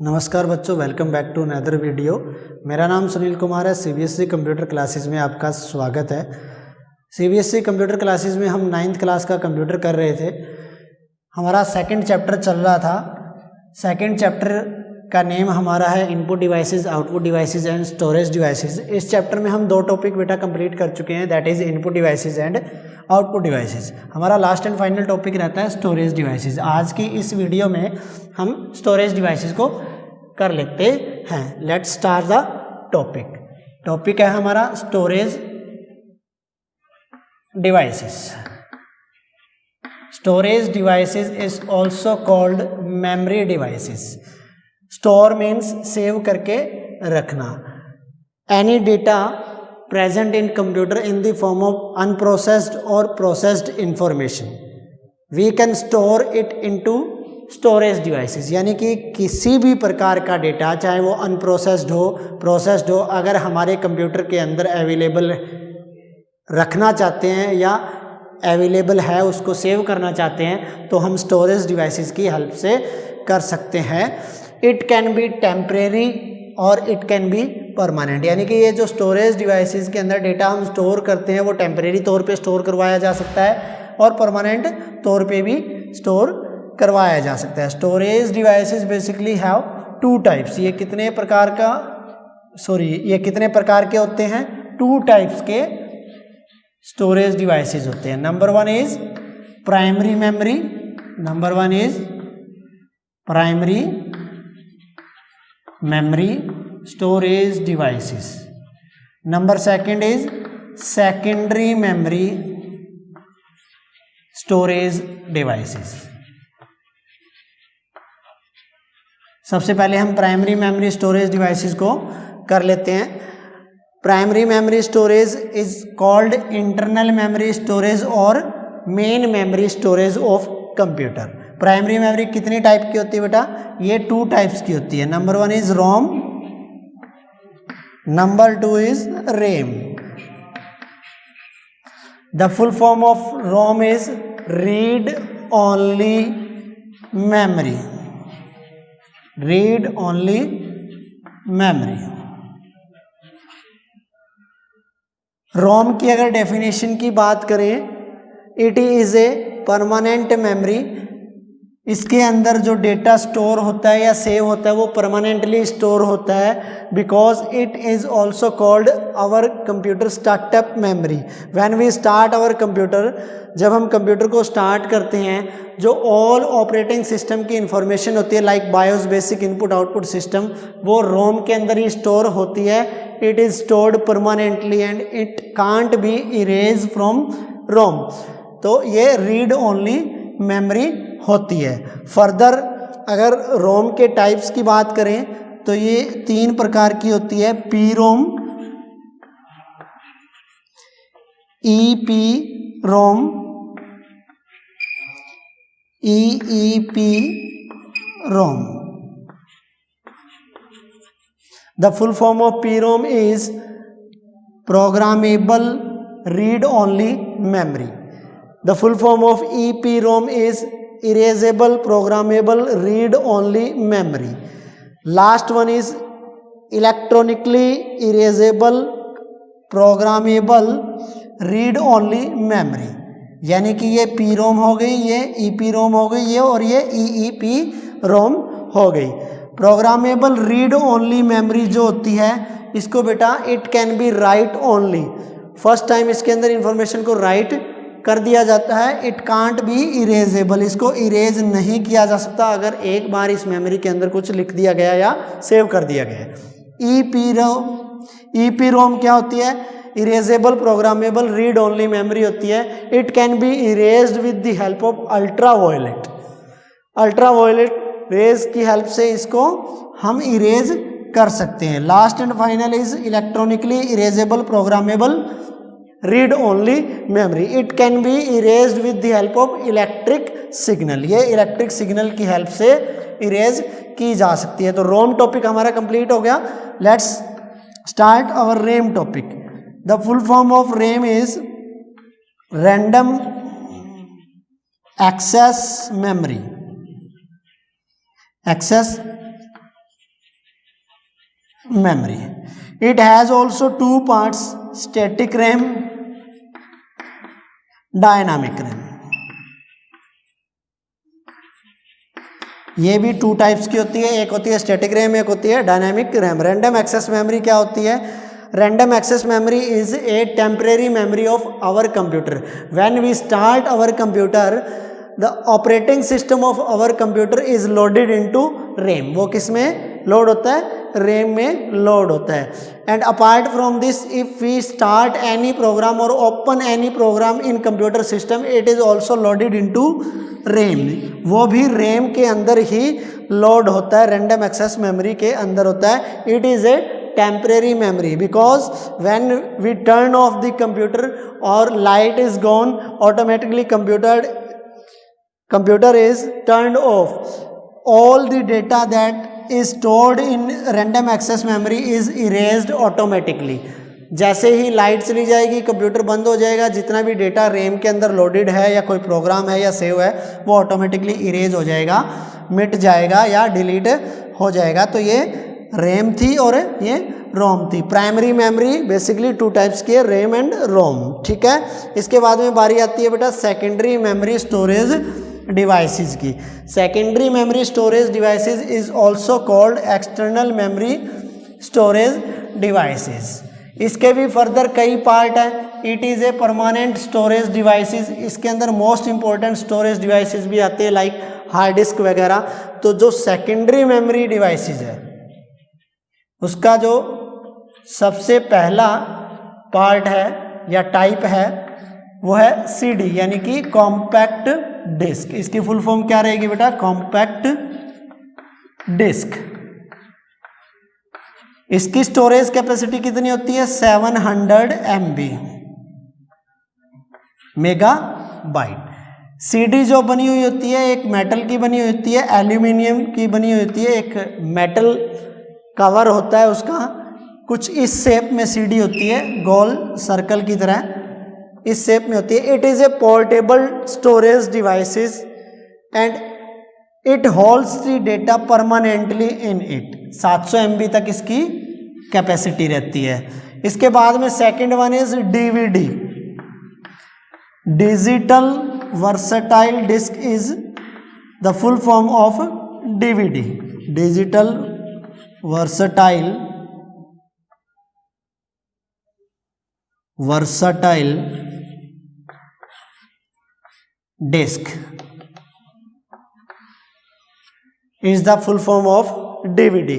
नमस्कार बच्चों, welcome back to another video. मेरा नाम सुनील कुमार है। सीबीएसई कंप्यूटर क्लासेस में आपका स्वागत है। सीबीएसई कंप्यूटर क्लासेस में हम 9th क्लास का कंप्यूटर कर रहे थे। हमारा सेकंड चैप्टर चल रहा था। सेकंड चैप्टर का नेम हमारा है input devices, output devices and storage devices. इस चैप्टर में हम 2 टॉपिक बेटा कंप्लीट कर चुके हैं, that is input devices and output devices. हमारा लास्ट एंड फाइनल टॉपिक रहता है स्टोरेज डिवाइसेस। आज की इस वीडियो में हम स्टोरेज डिवाइसेस को कर लेते हैं। Let's start the topic. Topic है हमारा storage devices. Storage devices is also called memory devices. Store means save करके रखना। Any data present in computer in the form of unprocessed or processed information, we can store it into storage devices। यानी कि किसी भी प्रकार का data, चाहे वो अनप्रोसेस्ड हो, प्रोसेस्ड हो, अगर हमारे कंप्यूटर के अंदर अवेलेबल रखना चाहते हैं या अवेलेबल है उसको सेव करना चाहते हैं तो हम स्टोरेज डिवाइसेस की हेल्प से कर सकते हैं। इट कैन बी टेम्परेरी और इट कैन बी परमानेंट। यानी कि ये जो स्टोरेज डिवाइसेस के अंदर डेटा हम स्टोर करते हैं वो टेम्परेरी तौर पे स्टोर करवाया जा सकता है और परमानेंट तौर पे भी स्टोर करवाया जा सकता है। Storage devices basically have 2 types. ये कितने प्रकार के होते हैं? 2 टाइप्स के स्टोरेज डिवाइसेस होते हैं। Number 1 is primary memory. Number 1 is primary memory storage devices. Number 2 is secondary memory storage devices. सबसे पहले हम प्राइमरी मेमोरी स्टोरेज डिवाइसेस को कर लेते हैं। Primary memory storage is called internal memory storage और main memory storage of computer. Primary memory कितनी type की होती है बेटा? ये 2 टाइप्स की होती है। Number 1 is ROM, number 2 is RAM. The full form of ROM is read only memory. Read only memory. ROM की अगर डेफिनेशन की बात करें, it is a permanent memory. इसके अंदर जो डेटा स्टोर होता है या सेव होता है वो परमानेंटली स्टोर होता है। Because it is also called our computer startup memory. When we start our computer, जब हम कंप्यूटर को स्टार्ट करते हैं, जो ऑल ऑपरेटिंग सिस्टम की इंफॉर्मेशन होती है like BIOS, basic input output system, वो रोम के अंदर ही स्टोर होती है। It is stored permanently and it can't be erase from ROM. तो ये रीड ओनली मेमोरी होती है। फर्दर अगर रोम के टाइप्स की बात करें तो ये 3 प्रकार की होती है। PROM, EPROM, EEPROM. The full form of PROM is programmable read only memory. The full form of EPROM is erasable programmable read only memory. Last one is electronically erasable programmable read only memory. यानी कि ये PROM हो गई, ये EPROM हो गई, ये और ये EEPROM हो गई। प्रोग्रामेबल रीड ओनली मेमोरी जो होती है इसको बेटा it can B right only. First time इसके अंदर इंफॉर्मेशन को राइट कर दिया जाता है। इट कांट बी इरेजेबल, इसको इरेज नहीं किया जा सकता अगर एक बार इस मेमोरी के अंदर कुछ लिख दिया गया या सेव कर दिया गया। ईपीरोम क्या होती है? Erasable programmable read only memory होती है। It can B erased with the help of ultraviolet. Ultraviolet rays की हेल्प से इसको हम इरेज कर सकते हैं। Last and final is electronically erasable programmable read only memory. It can B erased with the help of electric signal. ये electric signal की help से इरेज की जा सकती है। तो रोम टॉपिक हमारा कंप्लीट हो गया। Let's start our RAM topic. The full form of RAM is random access memory. Access memory. It has also two parts, static RAM, dynamic RAM. ये भी टू टाइप्स की होती है, एक होती है स्टैटिक रैम, एक होती है dynamic RAM. Random access memory क्या होती है? Random access memory is a temporary memory of our computer. When we start our computer, the operating system of our computer is loaded into RAM. वो किस में load होता है? RAM में load होता है. And apart from this, if we start any program और open any program in computer system, it is also loaded into RAM. वो भी रैम के अंदर ही लोड होता है, रैंडम एक्सेस मेमोरी के अंदर होता है. It is a temporary memory because when we turn off the computer और light is gone, automatically computer is turned off. All the data that is stored in random access memory is erased automatically. जैसे ही light चली जाएगी, computer बंद हो जाएगा, जितना भी data RAM के अंदर लोडेड है या कोई प्रोग्राम है या सेव है, वो ऑटोमेटिकली इरेज हो जाएगा, मिट जाएगा या डिलीट हो जाएगा. तो ये रैम थी और ये रोम थी. Primary memory basically two types की है, रैम एंड रोम. ठीक है. इसके बाद में बारी आती है बेटा सेकेंडरी मेमोरी स्टोरेज डिवाइसेस की. Secondary memory storage devices is also called external memory storage devices. इसके भी फर्दर कई पार्ट हैं. It is a permanent storage devices. इसके अंदर मोस्ट इंपॉर्टेंट स्टोरेज डिवाइसेस भी आते हैं लाइक हार्ड डिस्क वगैरह. तो जो सेकेंडरी मेमोरी डिवाइसेस है उसका जो सबसे पहला पार्ट है या टाइप है वो है सीडी यानी कि कॉम्पैक्ट डिस्क. इसकी फुल फॉर्म क्या रहेगी बेटा? Compact disc. इसकी स्टोरेज कैपेसिटी कितनी होती है? 700 MB मेगाबाइट. सीडी जो बनी हुई होती है एक मेटल की बनी हुई होती है, एल्यूमिनियम की बनी हुई होती है. एक मेटल कवर होता है उसका, कुछ इस शेप में सीडी होती है, गोल सर्कल की तरह इस शेप में होती है. It is a portable storage devices and it holds the data permanently in it. 700 MB तक इसकी कैपेसिटी रहती है. इसके बाद में second one is DVD. Digital versatile disc is the full form of DVD. Digital versatile disk is the full form of DVD.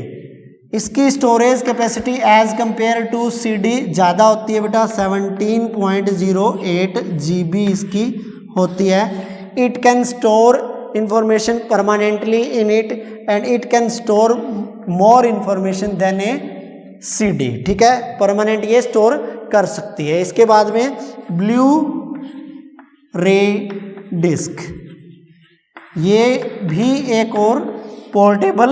इसकी storage capacity as compare to CD ज़्यादा होती है बेटा, 17.08 GB इसकी होती है. It can store information permanently in it and it can store more information than a CD. ठीक है, परमानेंट ये स्टोर कर सकती है. इसके बाद में ब्लू रे डिस्क, ये भी एक और पोर्टेबल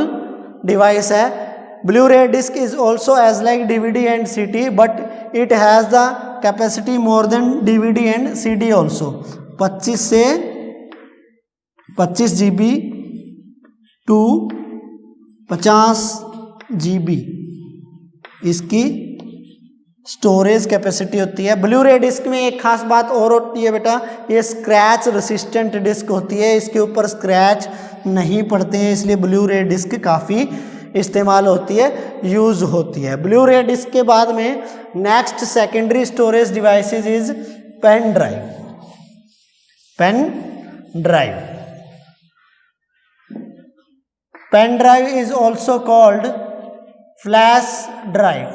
डिवाइस है. Blu ray disc is also as like DVD and CD but it has the capacity more than DVD and CD also. 25 GB to 50 GB इसकी स्टोरेज कैपेसिटी होती है. Blu ray disc में एक खास बात और होती है बेटा, ये स्क्रैच रेसिस्टेंट डिस्क होती है, इसके ऊपर स्क्रैच नहीं पड़ते हैं, इसलिए ब्लू रे डिस्क काफ़ी इस्तेमाल होती है, यूज़ होती है. ब्लू रे डिस्क के बाद में next secondary storage devices is pen drive. Pen drive. Pen drive is also called flash drive.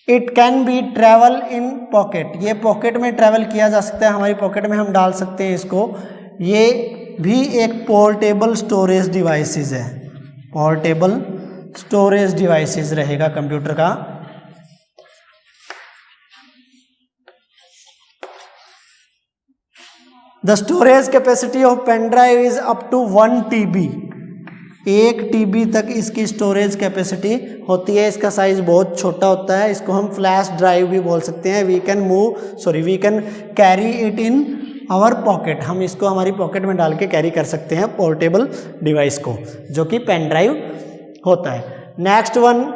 It can be travel in pocket. ये पॉकेट में ट्रेवल किया जा सकता है, हमारी पॉकेट में हम डाल सकते हैं इसको. ये भी एक पोर्टेबल स्टोरेज डिवाइसेस है, पोर्टेबल स्टोरेज डिवाइसेस रहेगा कंप्यूटर का. The storage capacity of pen drive is up to 1 TB. 1 TB तक इसकी स्टोरेज कैपेसिटी होती है. इसका साइज बहुत छोटा होता है, इसको हम फ्लैश ड्राइव भी बोल सकते हैं. We can carry it in our pocket. हम इसको हमारी पॉकेट में डाल के कैरी कर सकते हैं पोर्टेबल डिवाइस को, जो कि पेन ड्राइव होता है। Next one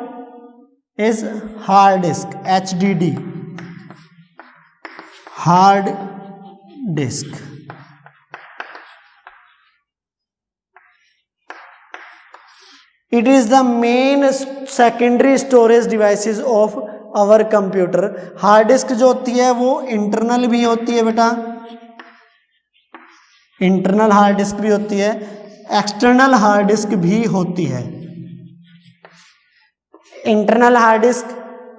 is hard disk, HDD, hard disk. It is the main secondary storage devices of our computer. Hard disk जो होती है वो इंटरनल भी होती है बेटा, इंटरनल हार्ड डिस्क भी होती है, एक्सटर्नल हार्ड डिस्क भी होती है। Internal hard disk,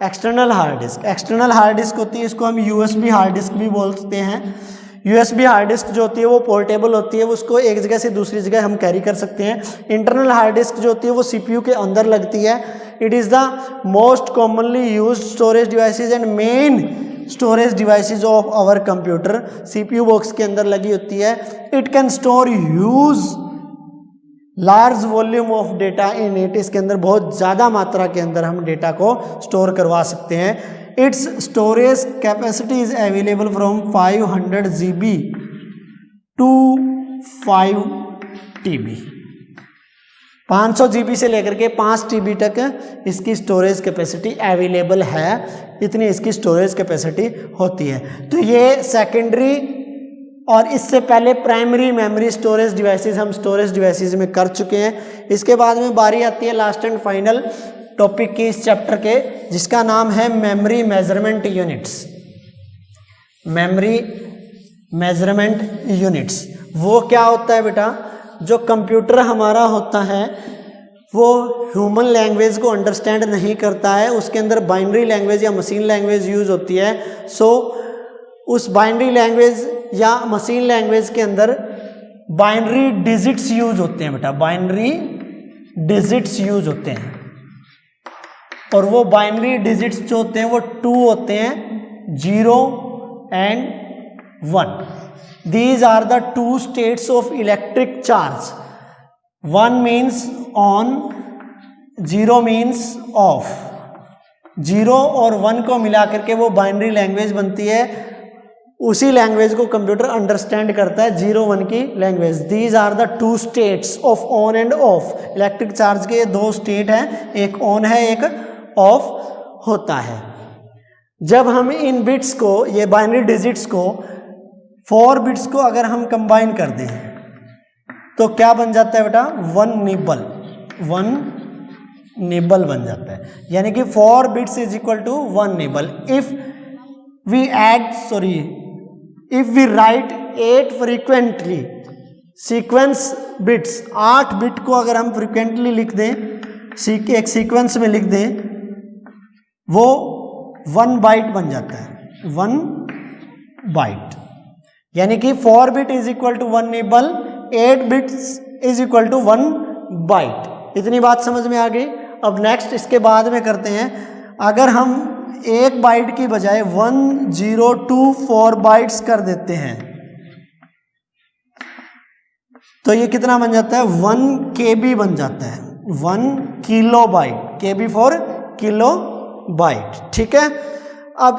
external hard disk. External hard disk होती है, इसको हम USB हार्ड डिस्क भी बोलते हैं। USB हार्ड डिस्क जो होती है वो पोर्टेबल होती है, उसको एक जगह से दूसरी जगह हम कैरी कर सकते हैं। इंटरनल हार्ड डिस्क जो होती है वो CPU के अंदर लगती है। It is the most commonly used storage devices and main storage devices of our computer. CPU box के अंदर लगी होती है। It can store huge large volume of data in it. इसके अंदर बहुत ज़्यादा मात्रा के अंदर हम डेटा को स्टोर करवा सकते हैं। Its storage capacity is available from 500 GB to 5 TB। 500 GB से लेकर के 5 TB तक इसकी स्टोरेज कैपेसिटी अवेलेबल है, इतनी इसकी स्टोरेज कैपेसिटी होती है। तो ये सेकेंडरी और इससे पहले प्राइमरी मेमोरी स्टोरेज डिवाइसेस हम स्टोरेज डिवाइसेस में कर चुके हैं। इसके बाद में बारी आती है लास्ट एंड फाइनल टॉपिक की इस चैप्टर के, जिसका नाम है memory measurement units. Memory measurement units वो क्या होता है बेटा? जो कंप्यूटर हमारा होता है वो ह्यूमन लैंग्वेज को अंडरस्टैंड नहीं करता है, उसके अंदर बाइनरी लैंग्वेज या मशीन लैंग्वेज यूज होती है। सो उस बाइनरी लैंग्वेज या मशीन लैंग्वेज के अंदर बाइनरी डिजिट्स यूज होते हैं बेटा, बाइनरी डिजिट्स यूज होते हैं। और वो बाइनरी डिजिट्स जो होते हैं वो 2 होते हैं, 0 and 1। These are the 2 states of electric charge. 1 means on, 0 means off। 0 और 1 को मिला करके वो बाइनरी लैंग्वेज बनती है, उसी लैंग्वेज को कंप्यूटर अंडरस्टैंड करता है, 0-1 की language. These are the 2 states of on and off. Electric charge के 2 स्टेट हैं, एक ऑन है एक ऑफ होता है। जब हम इन बिट्स को, ये बाइनरी डिजिट्स को, 4 बिट्स को अगर हम कंबाइन कर दें तो क्या बन जाता है बेटा? 1 निबल, 1 निबल बन जाता है। यानी कि 4 bits is equal to 1 nibble. If we write 8 frequently sequence bits, 8 bit को अगर हम फ्रीक्वेंटली लिख दें, एक सीक्वेंस में लिख दें, वो 1 बाइट बन जाता है, 1 बाइट। यानी कि 4 bit is equal to 1 nibble, 8 bits is equal to 1 byte. इतनी बात समझ में आ गई। अब नेक्स्ट इसके बाद में करते हैं, अगर हम 1 बाइट की बजाय 1024 बाइट्स कर देते हैं तो ये कितना बन जाता है? 1 KB बन जाता है, 1 kilo byte, KB for kilo byte. ठीक है। अब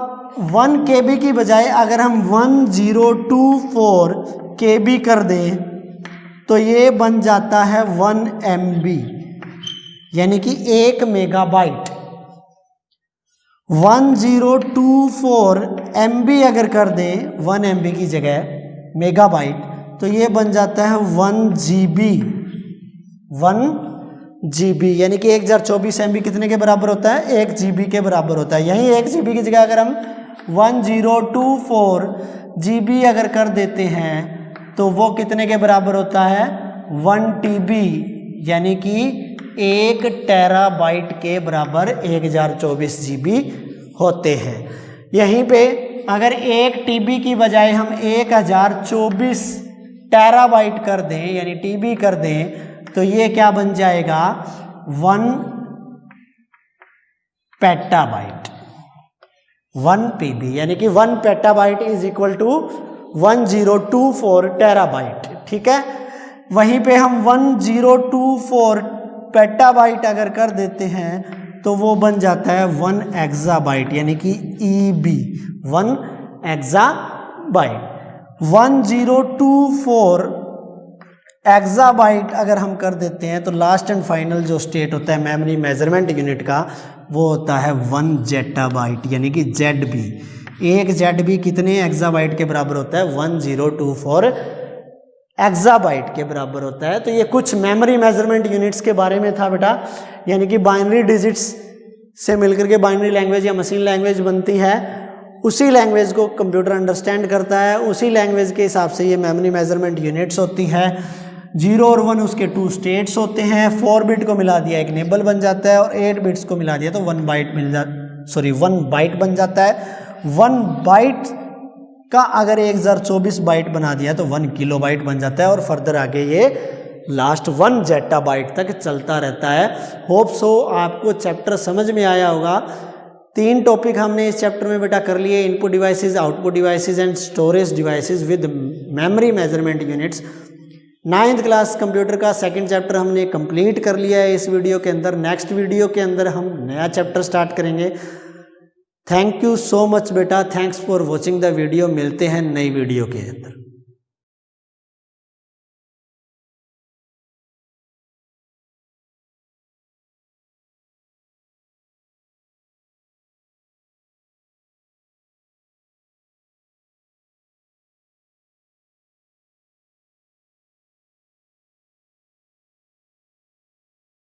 1 KB की बजाय अगर हम 1024 KB कर दें तो ये बन जाता है 1 MB, यानी कि 1 मेगाबाइट। 1024 MB अगर कर दें 1 MB की जगह मेगाबाइट, तो ये बन जाता है 1 GB, 1 GB, यानी कि 1024 MB कितने के बराबर होता है? 1 GB के बराबर होता है। यहीं 1 GB की जगह अगर हम 1024 GB अगर कर देते हैं तो वो कितने के बराबर होता है? 1 TB, यानी कि 1 टेराबाइट के बराबर 1024 GB होते हैं। यहीं पे अगर 1 TB की बजाय हम 1024 टेराबाइट कर दें, यानी TB कर दें, तो ये क्या बन जाएगा? 1 पेटाबाइट, 1 PB, यानी कि 1 petabyte is equal to 1024 terabyte. ठीक है। वहीं पे हम 1024 पेटाबाइट अगर कर देते हैं तो वो बन जाता है 1 एक्साबाइट, यानी कि EB, 1 एक्साबाइट। 1024 एक्साबाइट अगर हम कर देते हैं तो लास्ट एंड फाइनल जो स्टेट होता है मेमोरी मेजरमेंट यूनिट का वो होता है 1 जेटाबाइट यानी कि ZB। एक ZB कितने एक्साबाइट के बराबर होता है? 1024 एक्साबाइट के बराबर होता है। तो ये कुछ मेमोरी मेजरमेंट यूनिट्स के बारे में था बेटा, यानी कि बाइनरी डिजिट्स से मिलकर के बाइनरी लैंग्वेज या मशीन लैंग्वेज बनती है। उसी लैंग्वेज को कंप्यूटर अंडरस्टैंड करता है, उसी लैंग्वेज के हिसाब से ये मेमोरी मेजरमेंट यूनिट्स होती है। 0 और 1 उसके 2 स्टेट्स होते हैं। 4 बिट को मिला दिया एक नेबल बन जाता है और 8 बिट्स को मिला दिया तो 1 बाइट बन जाता है। 1 बाइट का अगर 1024 बाइट बना दिया तो 1 किलोबाइट बन जाता है और फर्दर आगे ये लास्ट 1 जेटाबाइट तक चलता रहता है। होप सो आपको चैप्टर समझ में आया होगा। 3 टॉपिक हमने इस चैप्टर में बेटा कर लिए, input devices, output devices and storage devices with memory measurement units. 9th class computer का 2nd चैप्टर हमने कंप्लीट कर लिया है इस वीडियो के अंदर। नेक्स्ट वीडियो के अंदर हम नया चैप्टर स्टार्ट करेंगे। थैंक यू सो मच बेटा, thanks for watching the video. मिलते हैं नई वीडियो के अंदर।